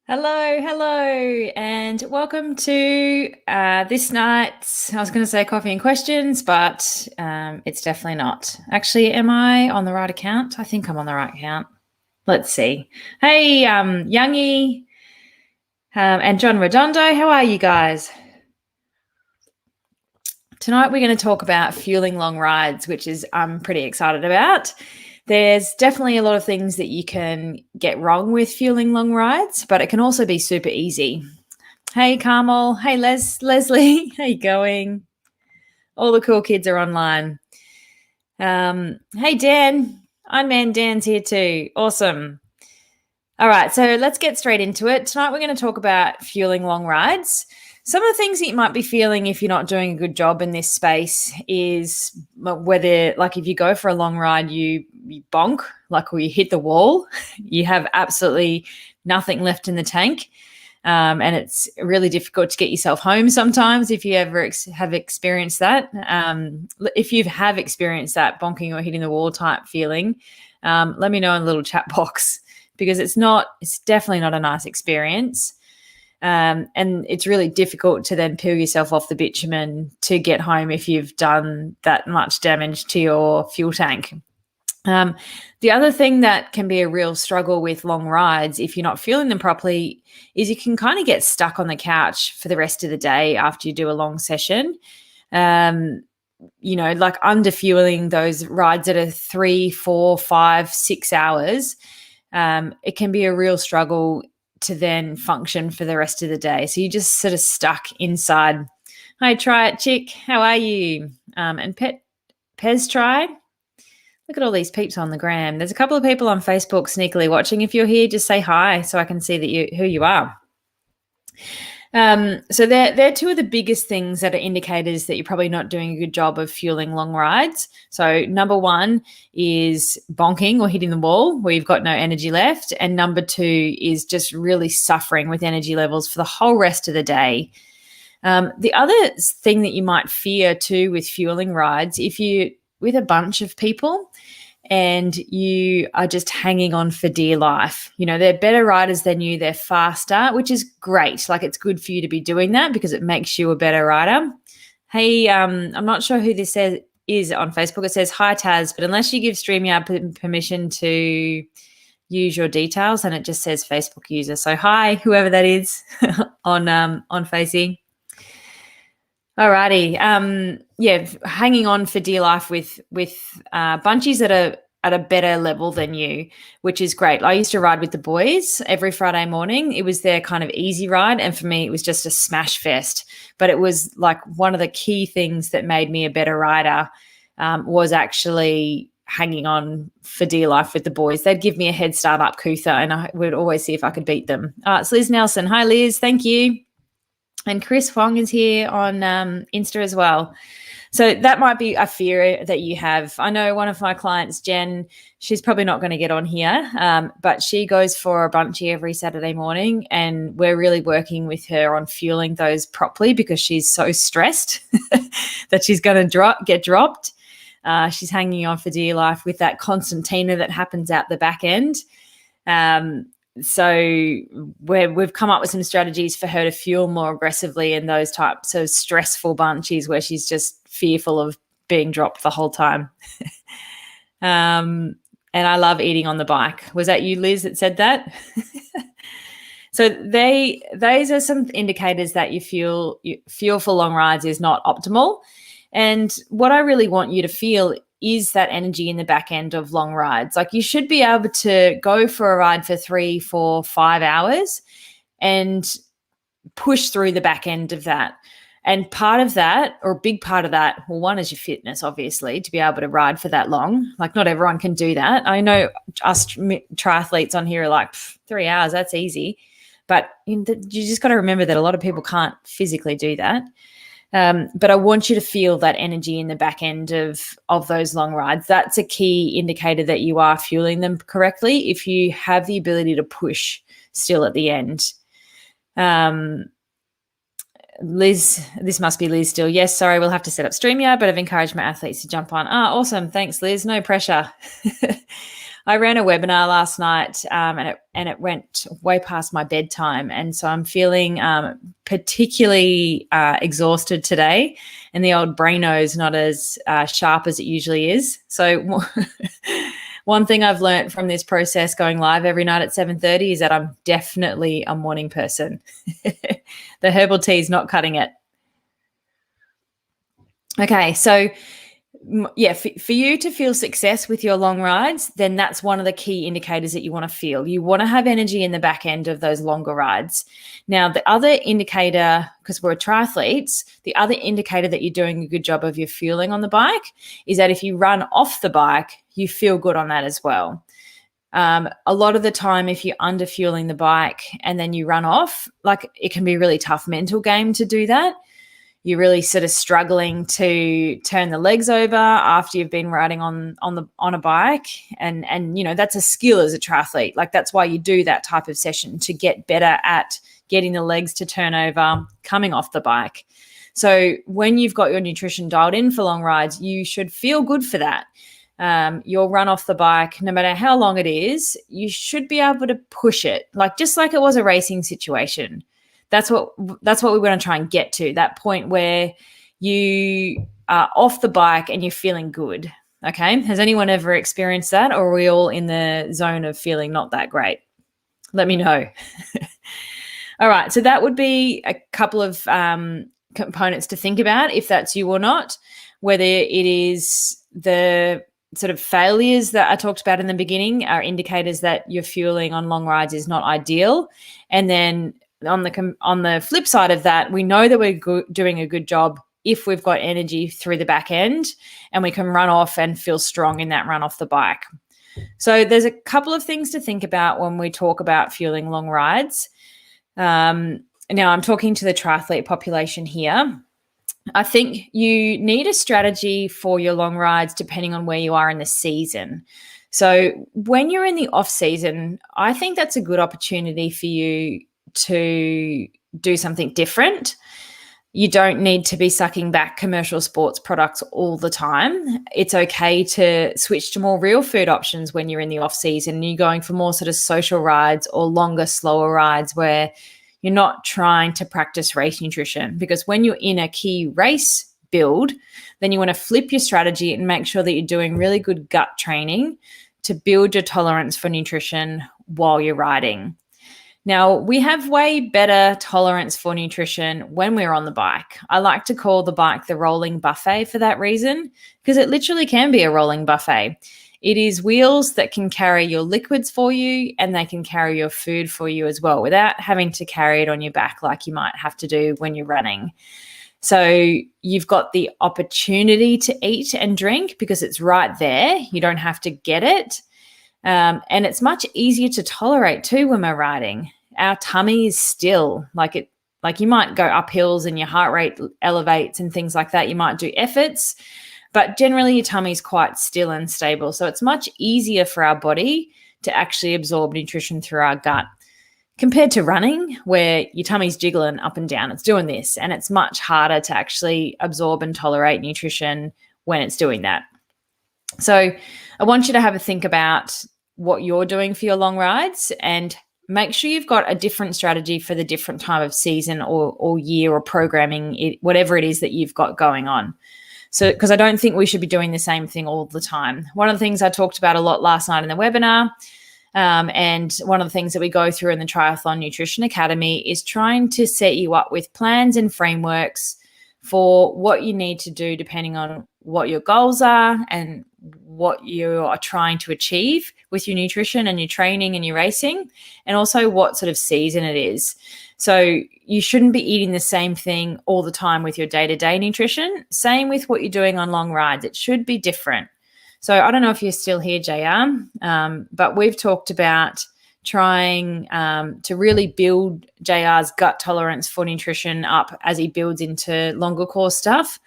Hello, and welcome to this night's, I was going to say coffee and questions, but it's definitely not. Actually, am I on the right account? I think I'm on the right account. Let's see. Hey, Youngie and John Redondo, how are you guys? Tonight we're going to talk about fueling long rides, which is I'm pretty excited about. There's definitely a lot of things that you can get wrong with fueling long rides, but it can also be super easy. Hey, Carmel. Hey, Leslie. How you going? All the cool kids are online. Hey, Dan. Iron Dan's here too. Awesome. All right, so let's get straight into it. Tonight we're going to talk about fueling long rides. Some of the things that you might be feeling if you're not doing a good job in this space is whether, like, if you go for a long ride, you bonk, like, or you hit the wall, you have absolutely nothing left in the tank. And it's really difficult to get yourself home sometimes if you ever have experienced that. If you have experienced that bonking or hitting the wall type feeling, let me know in the little chat box because it's definitely not a nice experience. And it's really difficult to then peel yourself off the bitumen to get home if you've done that much damage to your fuel tank. The other thing that can be a real struggle with long rides, if you're not fueling them properly, is you can kind of get stuck on the couch for the rest of the day after you do a long session. Like under fueling those rides that are 3, 4, 5, 6 hours, it can be a real struggle to then function for the rest of the day. So you're just sort of stuck inside. Hi, Try It Chick. How are you? And Pez Try. Look at all these peeps on the gram. There's a couple of people on Facebook sneakily watching. If you're here, just say hi so I can see that who you are. So they're two of the biggest things that are indicators that you're probably not doing a good job of fueling long rides. So number one is bonking or hitting the wall where you've got no energy left. And number two is just really suffering with energy levels for the whole rest of the day. The other thing that you might fear too with fueling rides, if you with a bunch of people and you are just hanging on for dear life. They're better riders than you. They're faster, which is great. Like, it's good for you to be doing that because it makes you a better rider. Hey, I'm not sure who this is on Facebook. It says, hi, Taz, but unless you give StreamYard permission to use your details, and it just says Facebook user. So hi, whoever that is on Facey. Alrighty. Hanging on for dear life with bunchies that are at a better level than you, which is great. I used to ride with the boys every Friday morning. It was their kind of easy ride, and for me, it was just a smash fest. But it was like one of the key things that made me a better rider was actually hanging on for dear life with the boys. They'd give me a head start up Cootha, and I would always see if I could beat them. It's Liz Nelson. Hi, Liz. Thank you. And Chris Huang is here on Insta as well. So that might be a fear that you have. I know one of my clients, Jen, she's probably not going to get on here, but she goes for a bunchie every Saturday morning, and we're really working with her on fueling those properly because she's so stressed that she's going to get dropped. She's hanging on for dear life with that concertina that happens out the back end. So we've come up with some strategies for her to fuel more aggressively in those types of stressful bunchies where she's just fearful of being dropped the whole time. And I love eating on the bike. Was that you, Liz, that said that? So those are some indicators that you fuel for long rides is not optimal. And what I really want you to feel is that energy in the back end of long rides. Like, you should be able to go for a ride for 3, 4, 5 hours and push through the back end of that. And part of that, or a big part of that, well, one is your fitness, obviously, to be able to ride for that long. Like, not everyone can do that. I know us triathletes on here are like 3 hours, that's easy. But you just got to remember that a lot of people can't physically do that. But I want you to feel that energy in the back end of those long rides. That's a key indicator that you are fueling them correctly if you have the ability to push still at the end. Liz, this must be Liz still. Yes, sorry, we'll have to set up StreamYard, but I've encouraged my athletes to jump on. Awesome. Thanks, Liz. No pressure. I ran a webinar last night, and it went way past my bedtime, and so I'm feeling particularly exhausted today, and the old braino's not as sharp as it usually is. So one thing I've learned from this process going live every night at 7:30 is that I'm definitely a morning person. The herbal tea is not cutting it. Okay, so yeah, for you to feel success with your long rides, then that's one of the key indicators that you want to feel. You want to have energy in the back end of those longer rides. Now, the other indicator, because we're triathletes, the other indicator that you're doing a good job of your fueling on the bike is that if you run off the bike, you feel good on that as well. A lot of the time, if you're under fueling the bike and then you run off, like it can be a really tough mental game to do that. You're really sort of struggling to turn the legs over after you've been riding on a bike, and that's a skill as a triathlete. Like that's why you do that type of session, to get better at getting the legs to turn over coming off the bike. So when you've got your nutrition dialed in for long rides, you should feel good for that. You'll run off the bike, no matter how long it is, you should be able to push it, like just like it was a racing situation. That's what we want to try and get to, that point where you are off the bike and you're feeling good. Okay. Has anyone ever experienced that, or are we all in the zone of feeling not that great? Let me know. All right. So that would be a couple of components to think about if that's you or not, whether it is the sort of failures that I talked about in the beginning are indicators that your fueling on long rides is not ideal. And then on the flip side of that, we know that we're doing a good job if we've got energy through the back end and we can run off and feel strong in that run off the bike. So there's a couple of things to think about when we talk about fueling long rides. Now I'm talking to the triathlete population here. I think you need a strategy for your long rides depending on where you are in the season. So when you're in the off season, I think that's a good opportunity for you to do something different. You don't need to be sucking back commercial sports products all the time. It's okay to switch to more real food options when you're in the off season and you're going for more sort of social rides or longer, slower rides where you're not trying to practice race nutrition. Because when you're in a key race build, then you want to flip your strategy and make sure that you're doing really good gut training to build your tolerance for nutrition while you're riding. Now, we have way better tolerance for nutrition when we're on the bike. I like to call the bike the rolling buffet for that reason, because it literally can be a rolling buffet. It is wheels that can carry your liquids for you and they can carry your food for you as well without having to carry it on your back like you might have to do when you're running. So you've got the opportunity to eat and drink because it's right there. You don't have to get it. And it's much easier to tolerate too when we're riding. Our tummy is still like you might go up hills and your heart rate elevates and things like that. You might do efforts, but generally your tummy is quite still and stable. So it's much easier for our body to actually absorb nutrition through our gut compared to running where your tummy's jiggling up and down. It's doing this, and it's much harder to actually absorb and tolerate nutrition when it's doing that. So I want you to have a think about what you're doing for your long rides and make sure you've got a different strategy for the different time of season or year or programming, whatever it is that you've got going on. So, because I don't think we should be doing the same thing all the time. One of the things I talked about a lot last night in the webinar, and one of the things that we go through in the Triathlon Nutrition Academy is trying to set you up with plans and frameworks for what you need to do depending on what your goals are and what you are trying to achieve with your nutrition and your training and your racing, and also what sort of season it is. So you shouldn't be eating the same thing all the time with your day-to-day nutrition. Same with what you're doing on long rides. It should be different. So I don't know if you're still here, JR, but we've talked about trying to really build JR's gut tolerance for nutrition up as he builds into longer course stuff.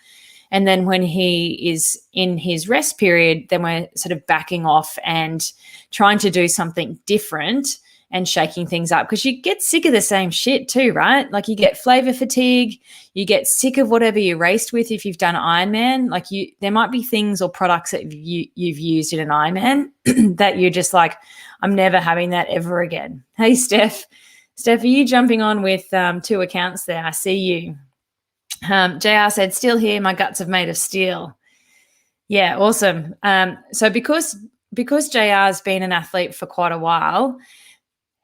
And then when he is in his rest period, then we're sort of backing off and trying to do something different and shaking things up, because you get sick of the same shit too, right? Like you get flavor fatigue, you get sick of whatever you raced with. If you've done Ironman, like there might be things or products that you've used in an Ironman that you're just like, I'm never having that ever again. Hey, Steph, are you jumping on with 2 accounts there? I see you. JR said, still here, my guts are made of steel. Yeah, awesome. So because JR's been an athlete for quite a while,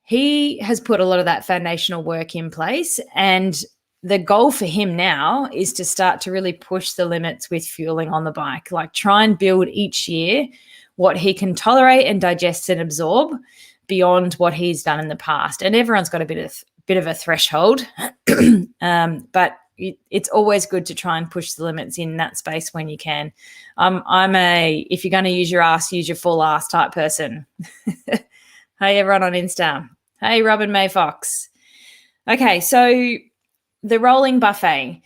he has put a lot of that foundational work in place, and the goal for him now is to start to really push the limits with fueling on the bike, like try and build each year what he can tolerate and digest and absorb beyond what he's done in the past. And everyone's got a bit of a threshold, but it's always good to try and push the limits in that space when you can. I'm a, if you're going to use your ass, use your full ass type person. Hey, everyone on Insta. Hey, Robin May Fox. Okay, so the rolling buffet.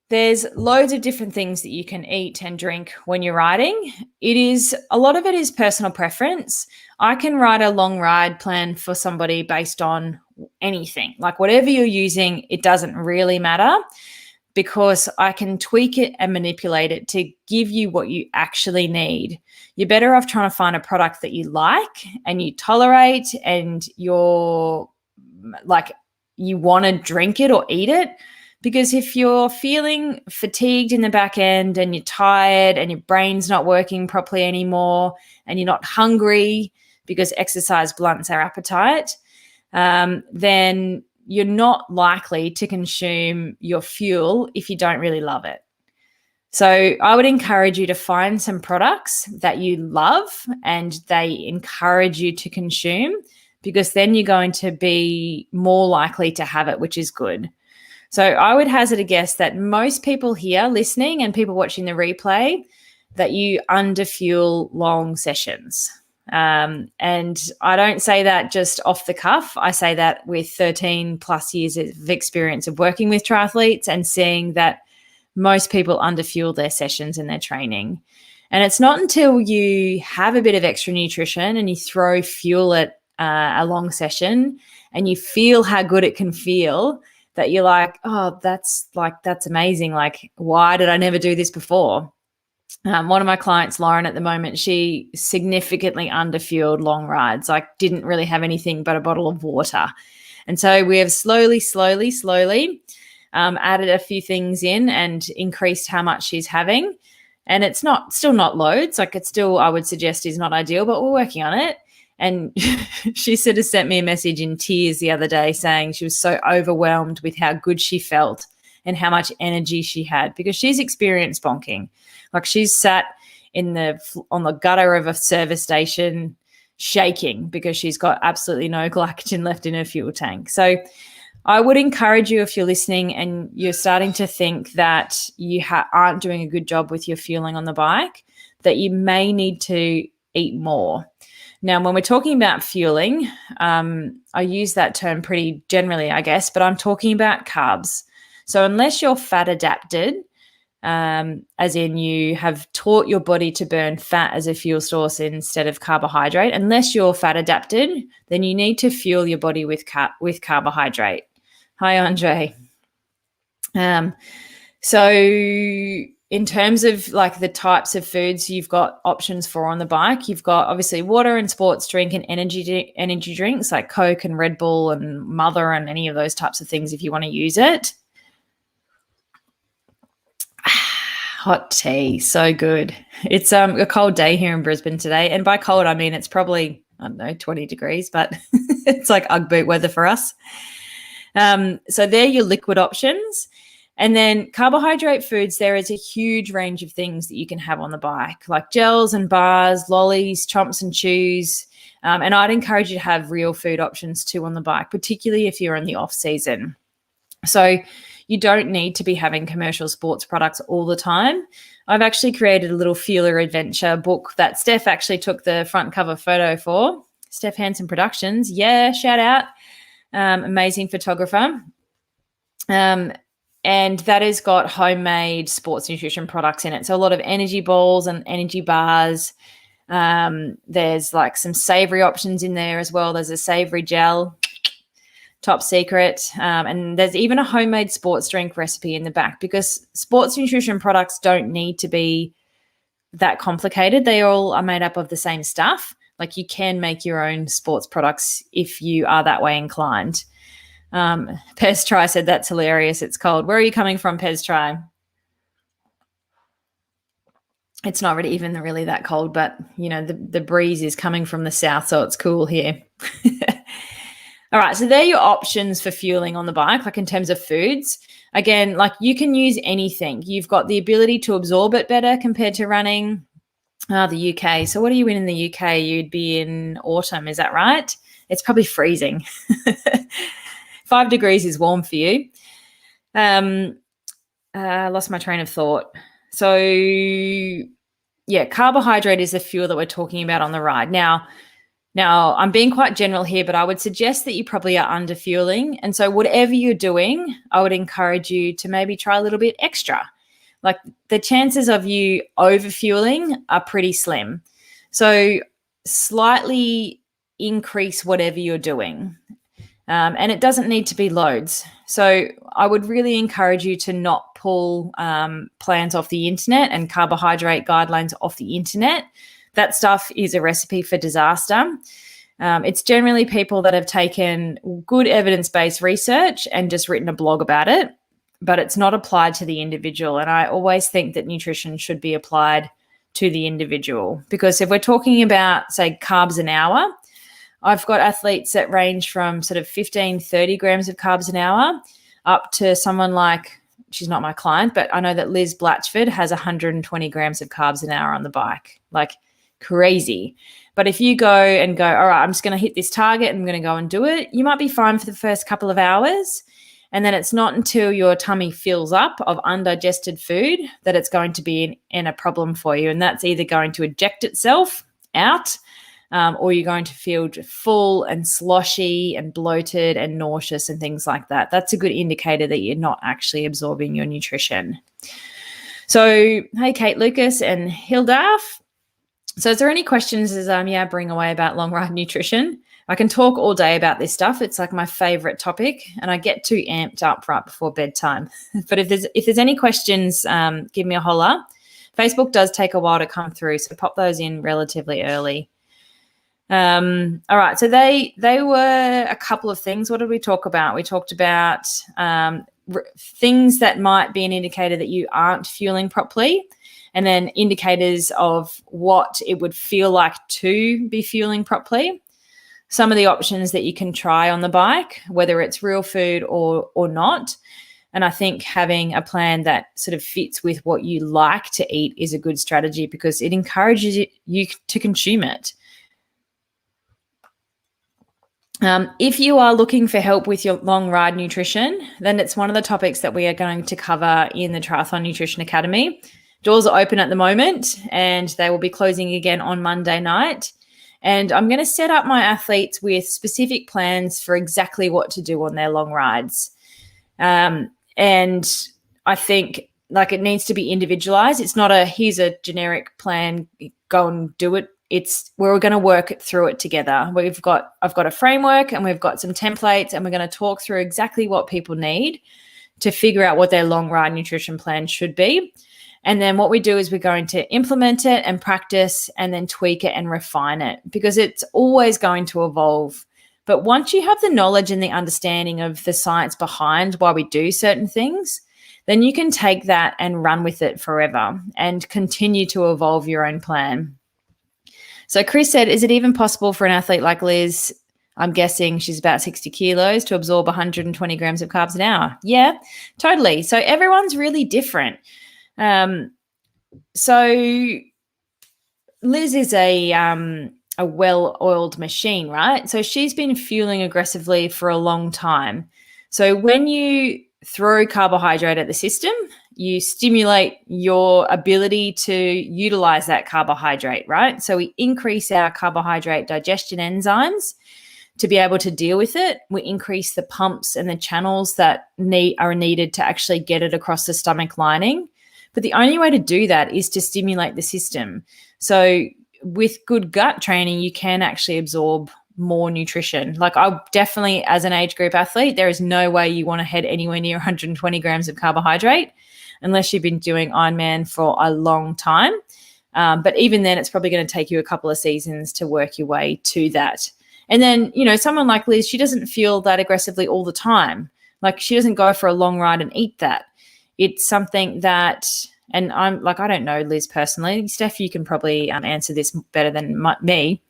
There's loads of different things that you can eat and drink when you're riding. A lot of it is personal preference. I can write a long ride plan for somebody based on anything. Like whatever you're using, it doesn't really matter, because I can tweak it and manipulate it to give you what you actually need. You're better off trying to find a product that you like and you tolerate, and you're like, you want to drink it or eat it. Because if you're feeling fatigued in the back end and you're tired and your brain's not working properly anymore and you're not hungry because exercise blunts our appetite, then you're not likely to consume your fuel if you don't really love it. So I would encourage you to find some products that you love and they encourage you to consume, because then you're going to be more likely to have it, which is good. So I would hazard a guess that most people here listening and people watching the replay, that you underfuel long sessions. And I don't say that just off the cuff. I say that with 13 plus years of experience of working with triathletes and seeing that most people underfuel their sessions and their training. And it's not until you have a bit of extra nutrition and you throw fuel at a long session and you feel how good it can feel that you're like, oh, that's amazing. Like, why did I never do this before? One of my clients, Lauren, at the moment, she significantly underfueled long rides, like didn't really have anything but a bottle of water. And so we have slowly added a few things in and increased how much she's having. And it's still not loads. Like it's still, I would suggest, is not ideal, but we're working on it. And she sort of sent me a message in tears the other day saying she was so overwhelmed with how good she felt and how much energy she had, because she's experienced bonking. Like she's sat on the gutter of a service station shaking because she's got absolutely no glycogen left in her fuel tank. So I would encourage you, if you're listening and you're starting to think that you aren't doing a good job with your fueling on the bike, that you may need to eat more. Now, when we're talking about fueling, I use that term pretty generally, I guess, but I'm talking about carbs. So unless you're fat adapted, as in you have taught your body to burn fat as a fuel source instead of carbohydrate, unless you're fat adapted, then you need to fuel your body with carbohydrate. Hi, Andre. So in terms of like the types of foods you've got options for on the bike, you've got obviously water and sports drink and energy drinks like Coke and Red Bull and Mother and any of those types of things if you want to use it. Hot tea, so good. It's a cold day here in Brisbane today. And by cold, I mean it's probably, I don't know, 20 degrees, but it's like Ugg boot weather for us. So they're your liquid options. And then carbohydrate foods, there is a huge range of things that you can have on the bike, like gels and bars, lollies, chomps and chews. And I'd encourage you to have real food options too on the bike, particularly if you're in the off season. So you don't need to be having commercial sports products all the time. I've actually created a little Fueler Adventure book that Steph actually took the front cover photo for. Steph Hansen Productions. Yeah, shout out. Amazing photographer. And that has got homemade sports nutrition products in it. So a lot of energy balls and energy bars, There's like some savory options in there as well. There's a savory gel, top secret. And there's even a homemade sports drink recipe in the back, because sports nutrition products don't need to be that complicated. They all are made up of the same stuff. Like, you can make your own sports products if you are that way inclined. Pez Try said, that's hilarious. It's cold. Where are you coming from, Pez Try? It's not really that cold, but the breeze is coming from the south, so it's cool here. All right, so they're your options for fueling on the bike, like in terms of foods. Again, like, you can use anything. You've got the ability to absorb it better compared to running. The UK. So what are you in the UK? You'd be in autumn, is that right? It's probably freezing. 5 degrees is warm for you. Lost my train of thought. So, yeah, carbohydrate is the fuel that we're talking about on the ride. Now, I'm being quite general here, but I would suggest that you probably are under fueling. And so whatever you're doing, I would encourage you to maybe try a little bit extra. Like, the chances of you over fueling are pretty slim. So slightly increase whatever you're doing. And it doesn't need to be loads. So I would really encourage you to not pull plans off the internet and carbohydrate guidelines off the internet. That stuff is a recipe for disaster. It's generally people that have taken good evidence-based research and just written a blog about it, but it's not applied to the individual. And I always think that nutrition should be applied to the individual, because if we're talking about, say, carbs an hour, I've got athletes that range from sort of 15, 30 grams of carbs an hour up to someone like, she's not my client, but I know that Liz Blatchford has 120 grams of carbs an hour on the bike, like crazy. But if you go, all right, I'm just going to hit this target and I'm going to go and do it, you might be fine for the first couple of hours. And then it's not until your tummy fills up of undigested food that it's going to be in a problem for you. And that's either going to eject itself out, or you're going to feel full and sloshy and bloated and nauseous and things like that. That's a good indicator that you're not actually absorbing your nutrition. So, hey, Kate Lucas and Hildaf. So is there any questions as bring away about long ride nutrition? I can talk all day about this stuff. It's like my favorite topic, and I get too amped up right before bedtime. But if there's any questions, give me a holler. Facebook does take a while to come through, so pop those in relatively early. All right, so they were a couple of things. What did we talk about? We talked about things that might be an indicator that you aren't fueling properly, and then indicators of what it would feel like to be fueling properly. Some of the options that you can try on the bike, whether it's real food or not. And I think having a plan that sort of fits with what you like to eat is a good strategy, because it encourages you to consume it. If you are looking for help with your long ride nutrition, then it's one of the topics that we are going to cover in the Triathlon Nutrition Academy. Doors are open at the moment, and they will be closing again on Monday night. And I'm going to set up my athletes with specific plans for exactly what to do on their long rides. And I think it needs to be individualized. It's not here's a generic plan, go and do it. We're going to work through it together. I've got a framework, and we've got some templates, and we're going to talk through exactly what people need to figure out what their long ride nutrition plan should be. And then what we do is we're going to implement it and practice, and then tweak it and refine it, because it's always going to evolve. But once you have the knowledge and the understanding of the science behind why we do certain things, then you can take that and run with it forever and continue to evolve your own plan. So Chris said, is it even possible for an athlete like Liz, I'm guessing she's about 60 kilos, to absorb 120 grams of carbs an hour? Yeah, totally. So everyone's really different. So Liz is a well-oiled machine, right? So she's been fueling aggressively for a long time. So when you throw carbohydrate at the system, you stimulate your ability to utilize that carbohydrate, right? So we increase our carbohydrate digestion enzymes to be able to deal with it. We increase the pumps and the channels that are needed to actually get it across the stomach lining. But the only way to do that is to stimulate the system. So with good gut training, you can actually absorb more nutrition. Like I definitely, as an age group athlete, there is no way you want to head anywhere near 120 grams of carbohydrate unless you've been doing Ironman for a long time. But even then, it's probably going to take you a couple of seasons to work your way to that. And then, someone like Liz, she doesn't feel that aggressively all the time. Like she doesn't go for a long ride and eat that. It's something that, and I'm like, I don't know Liz personally. Steph, you can probably answer this better than me.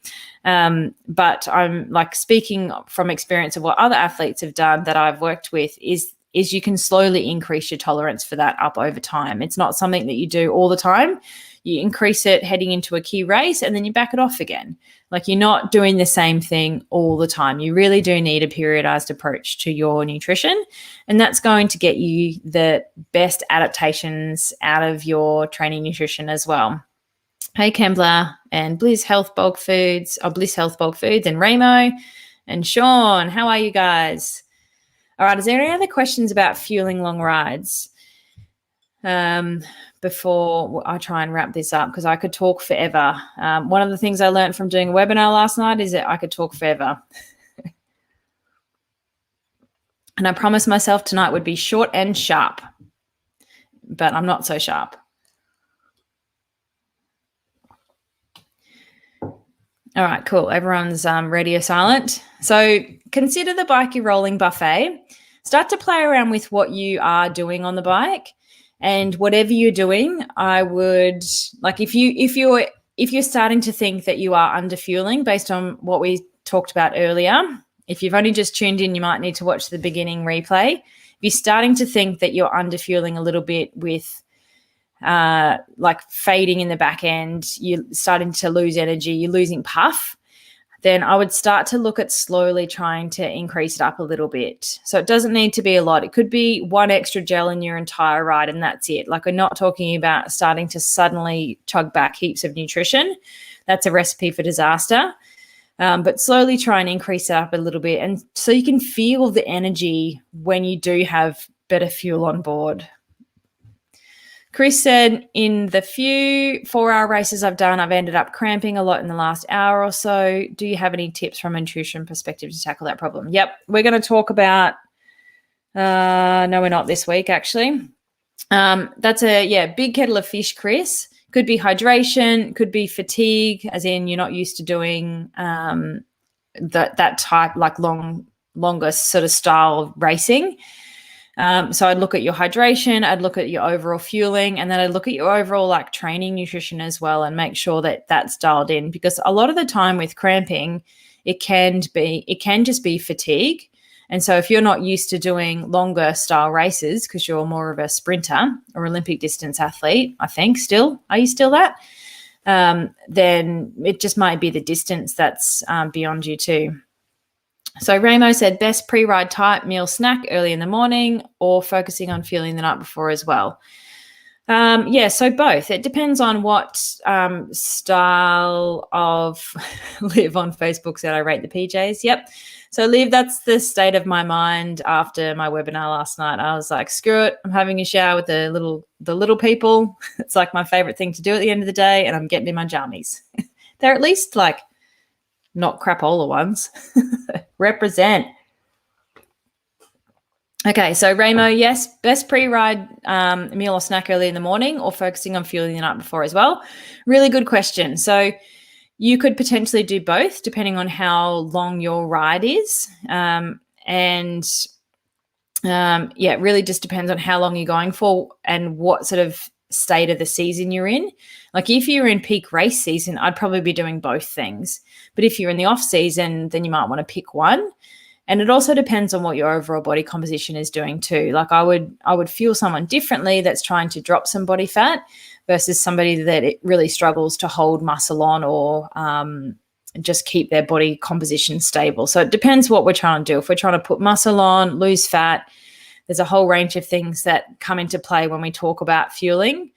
But I'm like speaking from experience of what other athletes have done that I've worked with is you can slowly increase your tolerance for that up over time. It's not something that you do all the time. You increase it heading into a key race and then you back it off again. Like you're not doing the same thing all the time. You really do need a periodized approach to your nutrition, and that's going to get you the best adaptations out of your training nutrition as well. Hey, Kembla and Bliss Health Bulk Foods, and Ramo and Sean. How are you guys? All right, is there any other questions about fueling long rides? Before I try and wrap this up, because I could talk forever. One of the things I learned from doing a webinar last night is that I could talk forever. And I promised myself tonight would be short and sharp, but I'm not so sharp. All right, cool. Everyone's radio silent. So consider the bike you're rolling buffet. Start to play around with what you are doing on the bike. And whatever you're doing, I would like if you're starting to think that you are under fueling based on what we talked about earlier. If you've only just tuned in, you might need to watch the beginning replay. If you're starting to think that you're under fueling a little bit with like fading in the back end, you're starting to lose energy, you're losing puff, then I would start to look at slowly trying to increase it up a little bit. So it doesn't need to be a lot. It could be one extra gel in your entire ride and that's it. Like we're not talking about starting to suddenly chug back heaps of nutrition. That's a recipe for disaster. But slowly try and increase it up a little bit. And so you can feel the energy when you do have better fuel on board. Chris said, in the few 4-hour races I've done, I've ended up cramping a lot in the last hour or so. Do you have any tips from a nutrition perspective to tackle that problem? Yep. We're going to talk about, no, we're not this week, actually. That's a big kettle of fish, Chris. Could be hydration, could be fatigue, as in you're not used to doing that type, like longer sort of style racing. So I'd look at your hydration, I'd look at your overall fueling, and then I'd look at your overall like training nutrition as well and make sure that that's dialed in, because a lot of the time with cramping, it can just be fatigue. And so if you're not used to doing longer style races because you're more of a sprinter or Olympic distance athlete, I think still, are you still that? Then it just might be the distance that's beyond you too. So Ramo said best pre-ride type meal snack early in the morning or focusing on fueling the night before as well. So both. It depends on what style of Liv on Facebook said I rate the PJs. Yep. So Liv, that's the state of my mind after my webinar last night. I was like, screw it. I'm having a shower with the little people. It's like my favorite thing to do at the end of the day, and I'm getting in my jammies. They're at least like not crapola ones. Represent. Okay, so Ramo, yes, best pre-ride meal or snack early in the morning or focusing on fueling the night before as well. Really good question. So you could potentially do both depending on how long your ride is. It really just depends on how long you're going for and what sort of state of the season you're in. Like if you're in peak race season, I'd probably be doing both things. But if you're in the off season, then you might want to pick one. And it also depends on what your overall body composition is doing too. Like I would fuel someone differently that's trying to drop some body fat versus somebody that it really struggles to hold muscle on or just keep their body composition stable. So it depends what we're trying to do. If we're trying to put muscle on, lose fat, there's a whole range of things that come into play when we talk about fueling.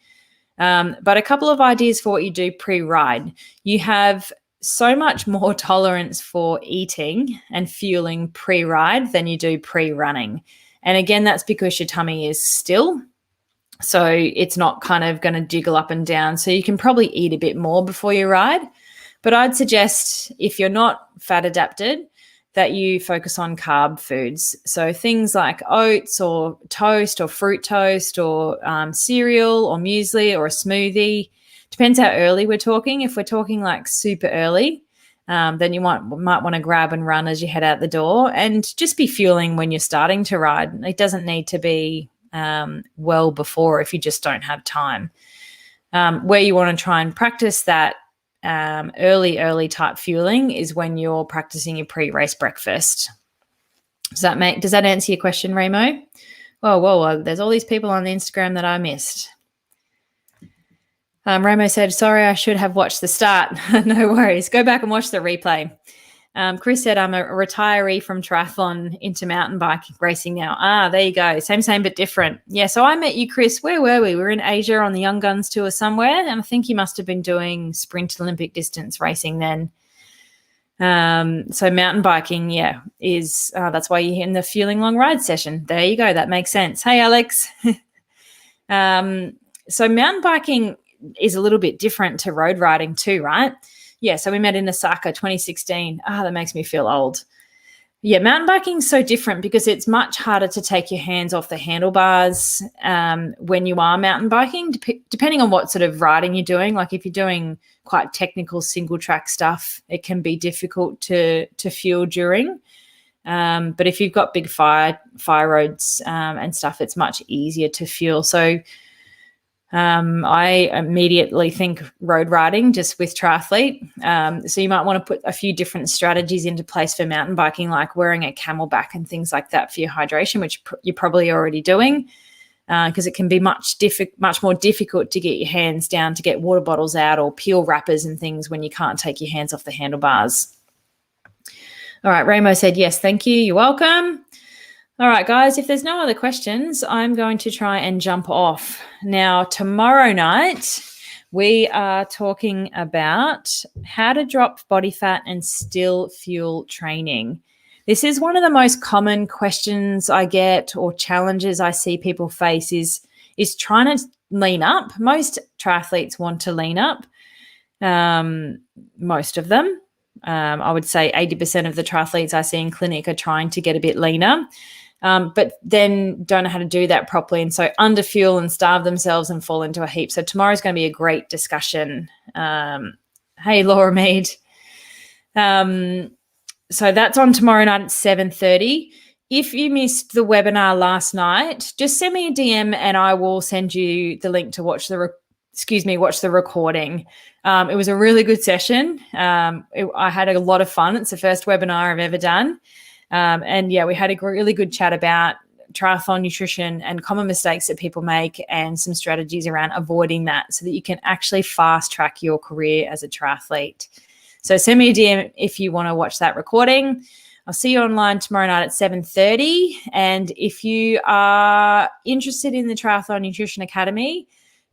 But a couple of ideas for what you do pre-ride. You have so much more tolerance for eating and fueling pre-ride than you do pre-running. And again, that's because your tummy is still. So it's not kind of going to jiggle up and down. So you can probably eat a bit more before you ride. But I'd suggest, if you're not fat adapted, that you focus on carb foods. So things like oats or toast or fruit toast or cereal or muesli or a smoothie. Depends how early we're talking. If we're talking like super early, then you might want to grab and run as you head out the door, and just be fueling when you're starting to ride. It doesn't need to be well before if you just don't have time. Where you want to try and practice that early type fueling is when you're practicing your pre-race breakfast. Does that answer your question, Remo? Whoa, there's all these people on the Instagram that I missed. Remo said, sorry, I should have watched the start. No worries. Go back and watch the replay. Chris said, I'm a retiree from triathlon into mountain bike racing now. There you go. Same, but different. Yeah, so I met you, Chris. Where were we? We were in Asia on the Young Guns tour somewhere, and I think you must have been doing sprint Olympic distance racing then. So mountain biking, is that's why you're in the fueling long ride session. There you go. That makes sense. Hey, Alex. So mountain biking is a little bit different to road riding too, right? Yeah, so we met in Osaka 2016. That makes me feel old. Yeah, mountain biking is so different because it's much harder to take your hands off the handlebars when you are mountain biking, depending on what sort of riding you're doing. Like if you're doing quite technical single track stuff, it can be difficult to fuel during. But if you've got big fire roads and stuff, it's much easier to fuel. So I immediately think road riding just with triathlete. So you might want to put a few different strategies into place for mountain biking, like wearing a camelback and things like that for your hydration, which you're probably already doing, because it can be much more difficult to get your hands down to get water bottles out or peel wrappers and things when you can't take your hands off the handlebars. All right, Ramo said, yes, thank you. You're welcome. All right, guys, if there's no other questions, I'm going to try and jump off. Now, tomorrow night, we are talking about how to drop body fat and still fuel training. This is one of the most common questions I get or challenges I see people face is trying to lean up. Most triathletes want to lean up, most of them. I would say 80% of the triathletes I see in clinic are trying to get a bit leaner. But then don't know how to do that properly. And so underfuel and starve themselves and fall into a heap. So tomorrow's going to be a great discussion. Hey, Laura Mead. So that's on tomorrow night at 7:30. If you missed the webinar last night, just send me a DM and I will send you the link to watch the recording. It was a really good session. I had a lot of fun. It's the first webinar I've ever done. We had a really good chat about triathlon nutrition and common mistakes that people make and some strategies around avoiding that so that you can actually fast track your career as a triathlete. So send me a DM if you want to watch that recording. I'll see you online tomorrow night at 7:30. And if you are interested in the Triathlon Nutrition Academy,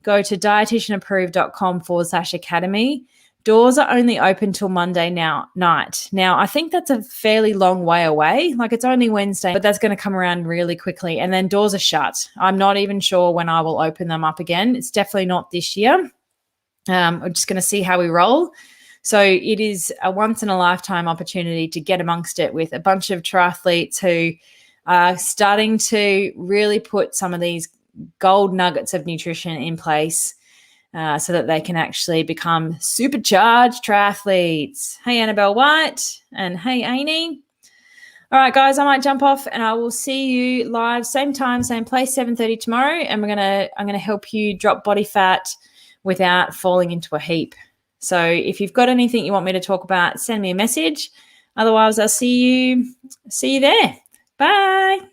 go to dietitianapproved.com/academy. Doors are only open till Monday night. Now, I think that's a fairly long way away. Like it's only Wednesday, but that's going to come around really quickly. And then doors are shut. I'm not even sure when I will open them up again. It's definitely not this year. We're just going to see how we roll. So it is a once-in-a-lifetime opportunity to get amongst it with a bunch of triathletes who are starting to really put some of these gold nuggets of nutrition in place so that they can actually become supercharged triathletes. Hey, Annabelle White, and hey, Amy. All right, guys, I might jump off and I will see you live, same time, same place, 7:30 tomorrow. And I'm gonna help you drop body fat without falling into a heap. So if you've got anything you want me to talk about, send me a message. Otherwise, I'll see you there. Bye.